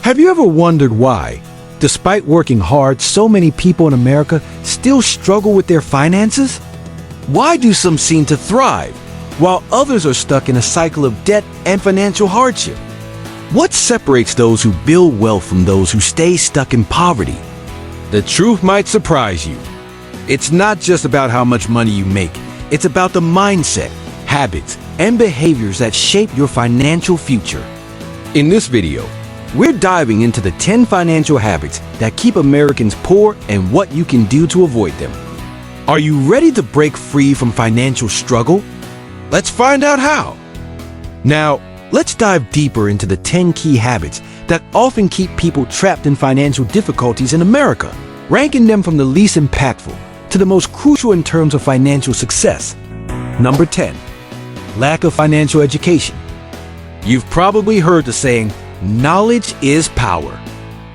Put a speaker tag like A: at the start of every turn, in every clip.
A: Have you ever wondered why, despite working hard, so many people in America still struggle with their finances? Why do some seem to thrive, while others are stuck in a cycle of debt and financial hardship? What separates those who build wealth from those who stay stuck in poverty? The truth might surprise you. It's not just about how much money you make. It's about the mindset, habits, and behaviors that shape your financial future. In this video, we're diving into the 10 financial habits that keep Americans poor and what you can do to avoid them. Are you ready to break free from financial struggle? Let's find out how. Now, let's dive deeper into the 10 key habits that often keep people trapped in financial difficulties in America, ranking them from the least impactful to the most crucial in terms of financial success. Number 10. Lack of financial education. You've probably heard the saying, knowledge is power.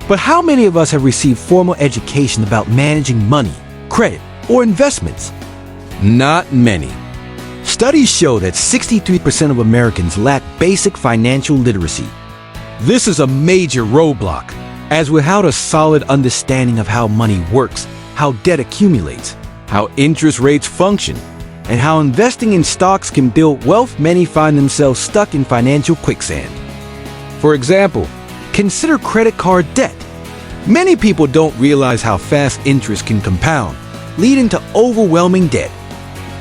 A: But how many of us have received formal education about managing money, credit, or investments? Not many. Studies show that 63% of Americans lack basic financial literacy. This is a major roadblock, as without a solid understanding of how money works, how debt accumulates, how interest rates function, and how investing in stocks can build wealth, many find themselves stuck in financial quicksand. For example, consider credit card debt. Many people don't realize how fast interest can compound, leading to overwhelming debt.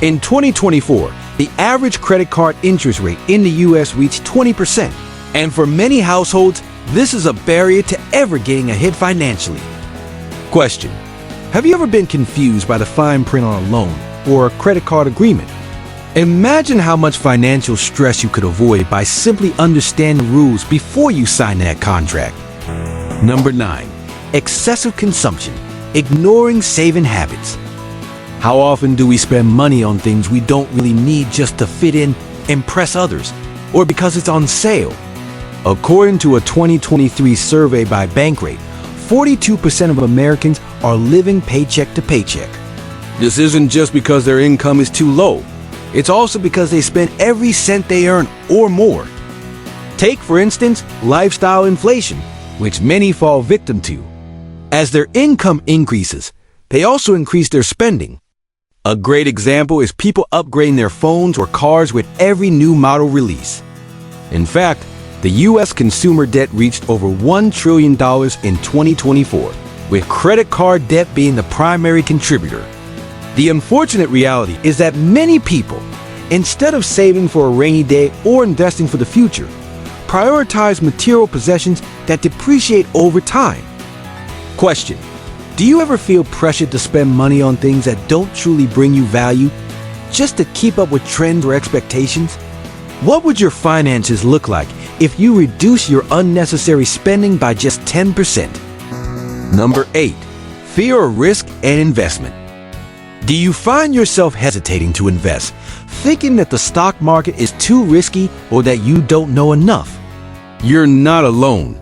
A: In 2024, the average credit card interest rate in the U.S. reached 20%, and for many households, this is a barrier to ever getting ahead financially. Question: have you ever been confused by the fine print on a loan or a credit card agreement? Imagine how much financial stress you could avoid by simply understanding the rules before you sign that contract. Number 9. Excessive consumption, ignoring saving habits. How often do we spend money on things we don't really need just to fit in, impress others, or because it's on sale? According to a 2023 survey by Bankrate, 42% of Americans are living paycheck to paycheck. This isn't just because their income is too low. It's also because they spend every cent they earn or more. Take, for instance, lifestyle inflation, which many fall victim to. As their income increases, they also increase their spending. A great example is people upgrading their phones or cars with every new model release. In fact, the U.S. consumer debt reached over $1 trillion in 2024, with credit card debt being the primary contributor. The unfortunate reality is that many people, instead of saving for a rainy day or investing for the future, prioritize material possessions that depreciate over time. Question: do you ever feel pressured to spend money on things that don't truly bring you value, just to keep up with trends or expectations? What would your finances look like if you reduce your unnecessary spending by just 10%? Number 8. Fear of risk and investment. Do you find yourself hesitating to invest, thinking that the stock market is too risky or that you don't know enough? You're not alone.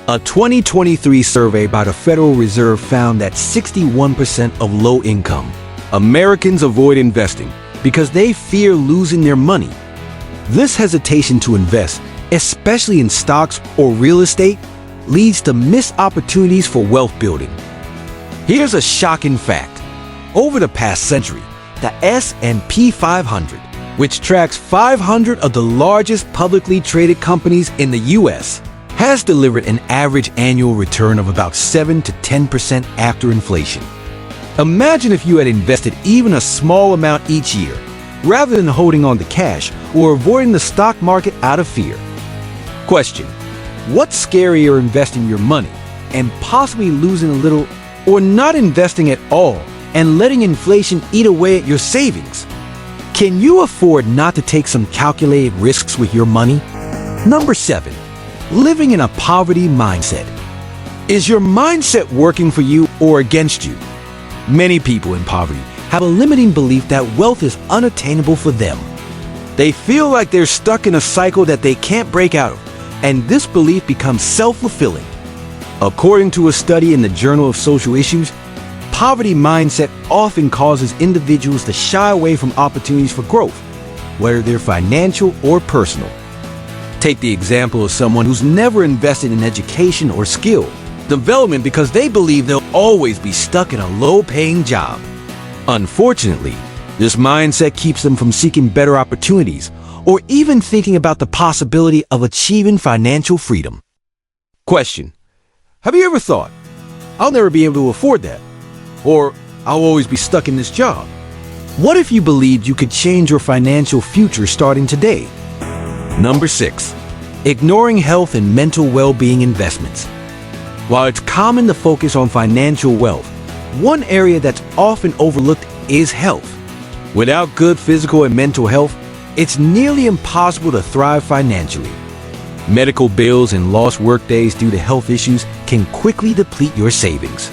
A: A 2023 survey by the Federal Reserve found that 61% of low-income Americans avoid investing because they fear losing their money. This hesitation to invest, especially in stocks or real estate, leads to missed opportunities for wealth building. Here's a shocking fact. Over the past century, the S&P 500, which tracks 500 of the largest publicly traded companies in the U.S., has delivered an average annual return of about 7 to 10% after inflation. Imagine if you had invested even a small amount each year, rather than holding on to cash or avoiding the stock market out of fear. Question: what's scarier, investing your money and possibly losing a little, or not investing at all and letting inflation eat away at your savings? Can you afford not to take some calculated risks with your money? Number 7. Living in a poverty mindset. Is your mindset working for you or against you? Many people in poverty have a limiting belief that wealth is unattainable for them. They feel like they're stuck in a cycle that they can't break out of, and this belief becomes self-fulfilling. According to a study in the Journal of Social Issues, poverty mindset often causes individuals to shy away from opportunities for growth, whether they're financial or personal. Take the example of someone who's never invested in education or skill development because they believe they'll always be stuck in a low-paying job. Unfortunately, this mindset keeps them from seeking better opportunities or even thinking about the possibility of achieving financial freedom. Question: have you ever thought, I'll never be able to afford that? Or I'll always be stuck in this job? What if you believed you could change your financial future starting today? Number 6. Ignoring health and mental well-being investments. While it's common to focus on financial wealth, one area that's often overlooked is health. Without good physical and mental health, it's nearly impossible to thrive financially. Medical bills and lost workdays due to health issues can quickly deplete your savings.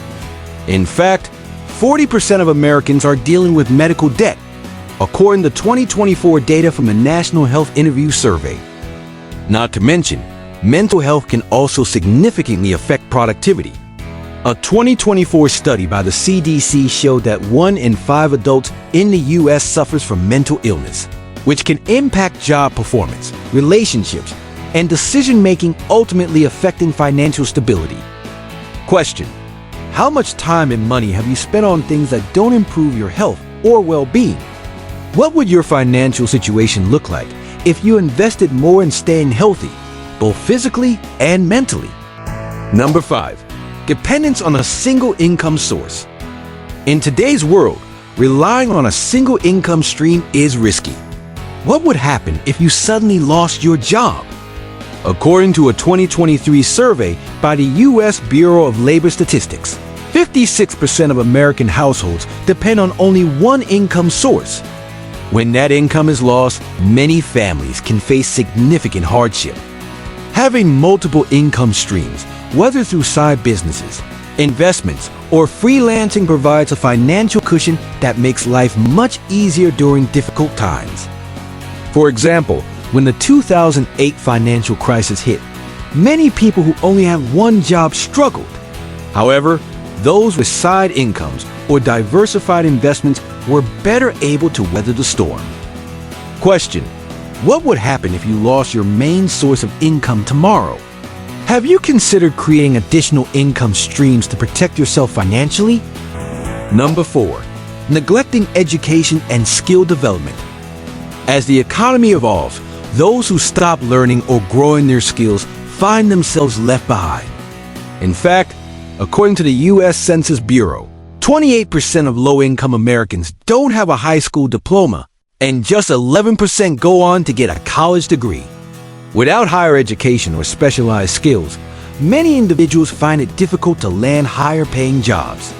A: In fact, 40% of Americans are dealing with medical debt, according to 2024 data from the National Health Interview Survey. Not to mention, mental health can also significantly affect productivity. A 2024 study by the CDC showed that 1 in 5 adults in the U.S. suffers from mental illness, which can impact job performance, relationships, and decision-making, ultimately affecting financial stability. Question: how much time and money have you spent on things that don't improve your health or well-being? What would your financial situation look like if you invested more in staying healthy, both physically and mentally? Number 5. Dependence on a single income source. In today's world, relying on a single income stream is risky. What would happen if you suddenly lost your job? According to a 2023 survey by the U.S. Bureau of Labor Statistics, 56% of American households depend on only one income source. When that income is lost, many families can face significant hardship. Having multiple income streams, whether through side businesses, investments, or freelancing, provides a financial cushion that makes life much easier during difficult times. For example, when the 2008 financial crisis hit, many people who only had one job struggled. However, those with side incomes or diversified investments were better able to weather the storm. Question: what would happen if you lost your main source of income tomorrow? Have you considered creating additional income streams to protect yourself financially? Number 4. Neglecting education and skill development. As the economy evolves, those who stop learning or growing their skills find themselves left behind. In fact, according to the U.S. Census Bureau, 28% of low-income Americans don't have a high school diploma, and just 11% go on to get a college degree. Without higher education or specialized skills, many individuals find it difficult to land higher-paying jobs.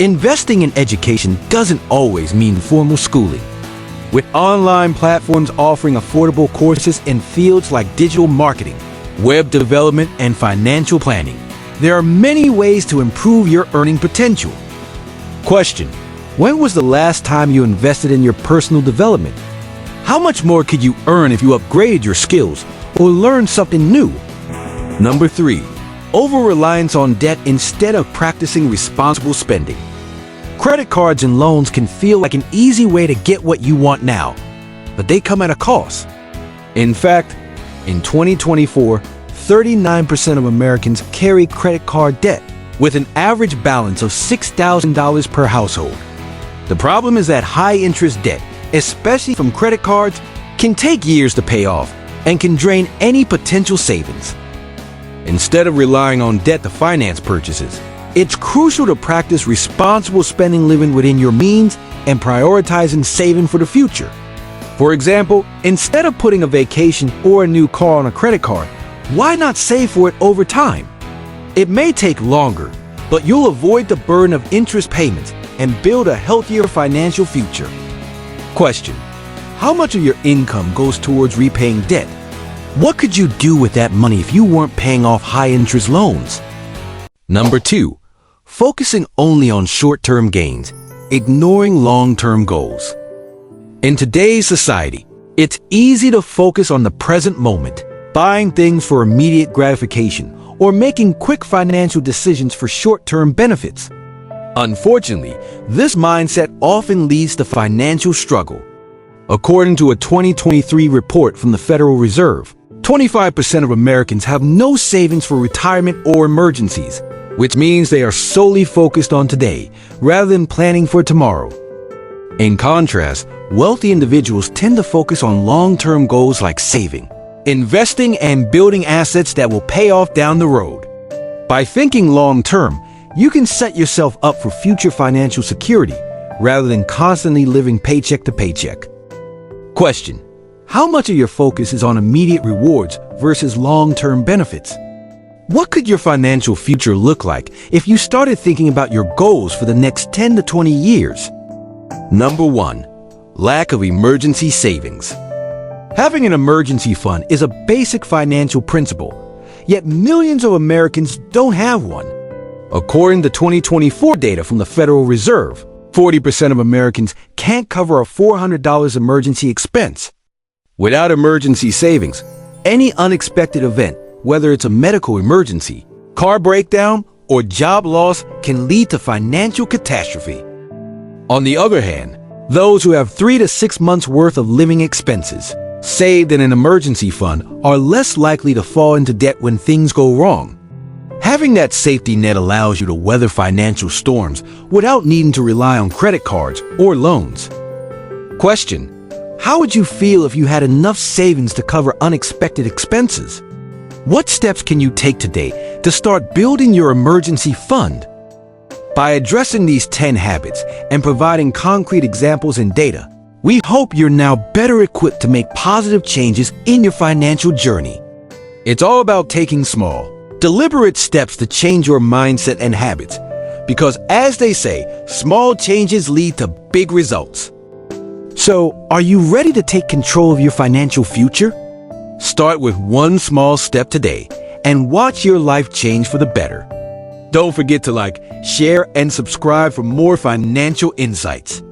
A: Investing in education doesn't always mean formal schooling. With online platforms offering affordable courses in fields like digital marketing, web development, and financial planning, there are many ways to improve your earning potential. Question: when was the last time you invested in your personal development? How much more could you earn if you upgraded your skills or learned something new? Number 3. Over-reliance on debt instead of practicing responsible spending. Credit cards and loans can feel like an easy way to get what you want now, but they come at a cost. In fact, in 2024, 39% of Americans carry credit card debt, with an average balance of $6,000 per household. The problem is that high-interest debt, especially from credit cards, can take years to pay off and can drain any potential savings. Instead of relying on debt to finance purchases, it's crucial to practice responsible spending, living within your means, and prioritizing saving for the future. For example, instead of putting a vacation or a new car on a credit card, why not save for it over time? It may take longer, but you'll avoid the burden of interest payments and build a healthier financial future. Question: how much of your income goes towards repaying debt? What could you do with that money if you weren't paying off high-interest loans? Number 2. Focusing only on short-term gains, ignoring long-term goals. In today's society, it's easy to focus on the present moment, buying things for immediate gratification, or making quick financial decisions for short-term benefits. Unfortunately, this mindset often leads to financial struggle. According to a 2023 report from the Federal Reserve, 25% of Americans have no savings for retirement or emergencies, which means they are solely focused on today rather than planning for tomorrow. In contrast, wealthy individuals tend to focus on long-term goals like saving, investing, and building assets that will pay off down the road. By thinking long-term, you can set yourself up for future financial security rather than constantly living paycheck to paycheck. Question: how much of your focus is on immediate rewards versus long-term benefits? What could your financial future look like if you started thinking about your goals for the next 10 to 20 years? Number 1. Lack of emergency savings. Having an emergency fund is a basic financial principle, yet millions of Americans don't have one. According to 2024 data from the Federal Reserve, 40% of Americans can't cover a $400 emergency expense. Without emergency savings, any unexpected event, whether it's a medical emergency, car breakdown, or job loss, can lead to financial catastrophe. On the other hand, those who have 3 to 6 months worth of living expenses saved in an emergency fund are less likely to fall into debt when things go wrong. Having that safety net allows you to weather financial storms without needing to rely on credit cards or loans. Question: how would you feel if you had enough savings to cover unexpected expenses? What steps can you take today to start building your emergency fund? By addressing these 10 habits and providing concrete examples and data, we hope you're now better equipped to make positive changes in your financial journey. It's all about taking small, deliberate steps to change your mindset and habits, because as they say, small changes lead to big results. So, are you ready to take control of your financial future? Start with one small step today and watch your life change for the better. Don't forget to like, share, and subscribe for more financial insights.